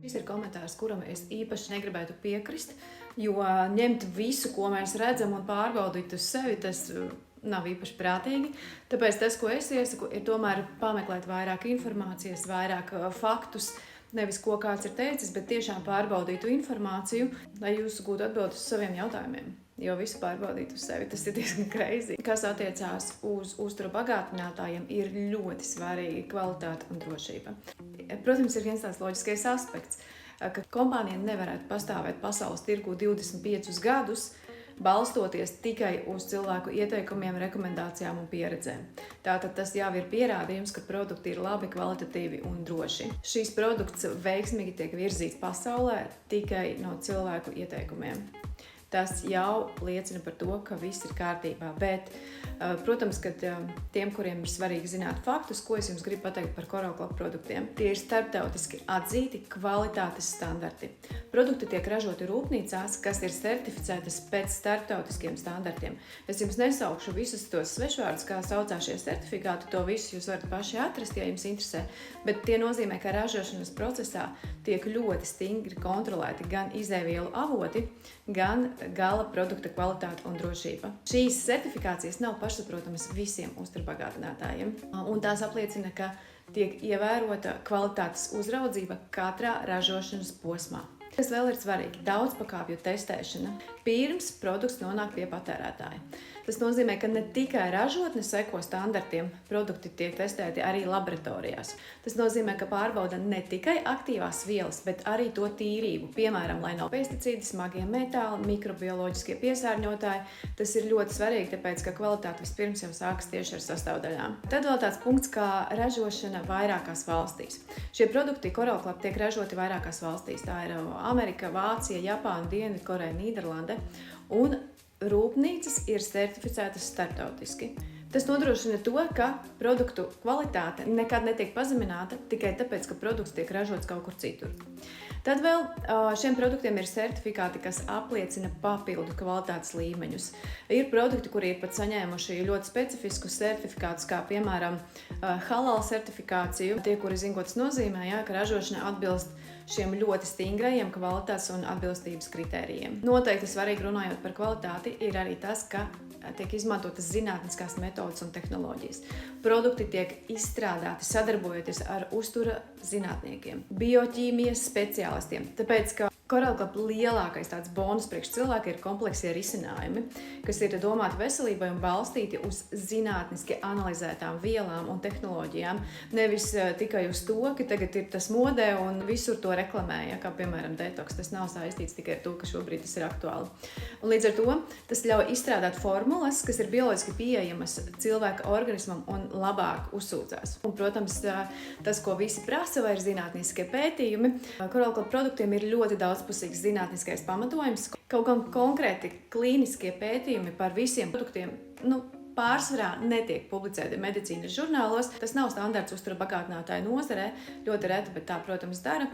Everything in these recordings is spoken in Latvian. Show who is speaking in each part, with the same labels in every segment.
Speaker 1: Šis ir komentārs, kuram es īpaši negribētu piekrist, jo ņemt visu, ko mēs redzam, un pārbaudīt uz sevi, tas nav īpaši prātīgi. Tāpēc tas, ko es iesaku, ir tomēr pameklēt vairāk informācijas, vairāk faktus, nevis ko kāds ir teicis, bet tiešām pārbaudītu informāciju, lai jūs gūtu atbildes uz saviem jautājumiem. Jo visu pārbaudīt uz sevi, tas ir diezgan crazy. Kas attiecās uz uzturu bagātinātājiem, ir ļoti svarīgi kvalitāte un drošība. Protams, ir viens tāds loģiskais aspekts, ka kompānija nevarētu pastāvēt pasaules tirgū 25 gadus, balstoties tikai uz cilvēku ieteikumiem, rekomendācijām un pieredzēm. Tātad tas jau ir pierādījums, ka produkti ir labi, kvalitatīvi un droši. Šīs produkts veiksmīgi tiek virzīts pasaulē tikai no cilvēku ieteikumiem. Tas jau liecina par to, ka viss ir kārtībā, bet, protams, ka tiem, kuriem ir svarīgi zināt faktus, ko es jums gribu pateikt par Coral Club produktiem, tie ir starptautiski atzīti kvalitātes standarti. Produkti tiek ražoti rūpnīcās, kas ir certificētas pēc starptautiskiem standartiem. Es jums nesaukšu visus tos svešvārdus, kā saucās šie certifikāti, to visu jūs varat paši atrast, ja jums interesē, bet tie nozīmē, ka ražošanas procesā tiek ļoti stingri kontrolēti gan izēvielu avoti, gan gala produkta kvalitāte un drošība. Šīs certifikācijas nav pašsaprotamas visiem uzturbagātinātājiem, un tās apliecina, ka tiek ievērota kvalitātes uzraudzība katrā ražošanas posmā. Kas vēl ir svarīgi? Daudzpakāpju testēšana pirms produkts nonāk pie patērētāja. Tas nozīmē, ka ne tikai ražotne seko standartiem, produkti tiek testēti arī laboratorijās. Tas nozīmē, ka pārbauda ne tikai aktīvās vielas, bet arī to tīrību. Piemēram, lai nav pesticīdi, smagie metāli, mikrobioloģiskie piesārņotāji. Tas ir ļoti svarīgi, tāpēc, ka kvalitāte vispirms jau sākas tieši ar sastāvdaļām. Tad vēl tāds punkts kā ražošana vairākās valstīs. Šie produkti Coral Club tiek ražoti vairākās valstīs. Tā ir Amerika, Vācija, Japāna, Dienvidkoreja, Nīderlande. Un rūpnīcas ir certificētas starptautiski. Tas nodrošina to, ka produktu kvalitāte nekad netiek pazemināta tikai tāpēc, ka produkts tiek ražots kaut kur citur. Tad vēl šiem produktiem ir certifikāti, kas apliecina papildu kvalitātes līmeņus. Ir produkti, kuri ir pat saņēmuši ļoti specifiskus certifikātus, kā piemēram halal certifikāciju. Tie, kuri zina, ko tas nozīmē, ka ražošana atbilst šiem ļoti stingrajiem kvalitātes un atbilstības kritērijiem. Noteikti svarīgi runājot par kvalitāti ir arī tas, ka tiek izmantotas zinātniskās metodes un tehnoloģijas. Produkti tiek izstrādāti sadarbojoties ar uztura zinātniekiem, bioķīmijas speciālistiem, tāpēc, ka Coral Club lielākais tāds bonus priekš cilvēka ir kompleksie risinājumi, kas ir domāti veselībai un balstīti uz zinātniski analizētām vielām un tehnoloģijām, nevis tikai uz to, ka tagad ir tas modē un visur to reklamē, kā piemēram detoks. Tas nav saistīts tikai ar to, ka šobrīd tas ir aktuāli. Un līdz ar to tas ļauj izstrādāt formulas, kas ir bioloģiski pieejamas cilvēka organismam un labāk uzsūcās. Un, protams, tas, ko visi prasa, vai ir zinātniskie pētījumi. Coral Club produktiem ir ļoti daudzpusīgs zinātniskais pamatojums. Kaut gan konkrēti klīniskie pētījumi par visiem produktiem, pārsvarā netiek publicēti medicīnas žurnālos. Tas nav standarts uztura bagātinātāju nozarē, ļoti reti, bet tā, protams, dara.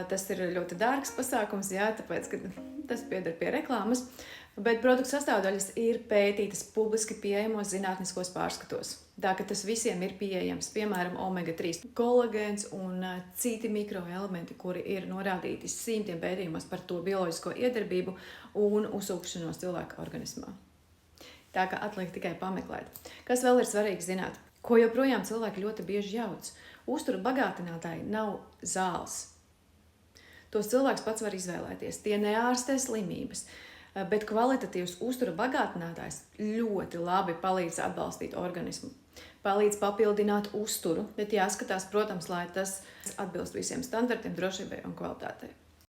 Speaker 1: Tas ir ļoti dārgs pasākums, tāpēc, ka tas pieder pie reklāmas. Bet produktu sastāvdaļas ir pētītas publiski pieejamos zinātniskos pārskatos. Tā, ka tas visiem ir pieejams, piemēram, omega-3 kolagēns un citi mikroelementi, kuri ir norādīti simtiem pētījumos par to bioloģisko iedarbību un uzsūkšanos cilvēka organismā. Tā, ka atliek tikai pameklēt. Kas vēl ir svarīgi zināt? Ko joprojām cilvēki ļoti bieži jauc? Uztura bagātinātāji nav zāles. Tos cilvēks pats var izvēlēties. Tie neārstē slimības. Bet kvalitatīvs uztura bagātinātājs ļoti labi palīdz atbalstīt organismu. Palīdz papildināt uzturu, bet jāskatās, protams, lai tas atbilst visiem standartiem, drošībai un kvalitātei.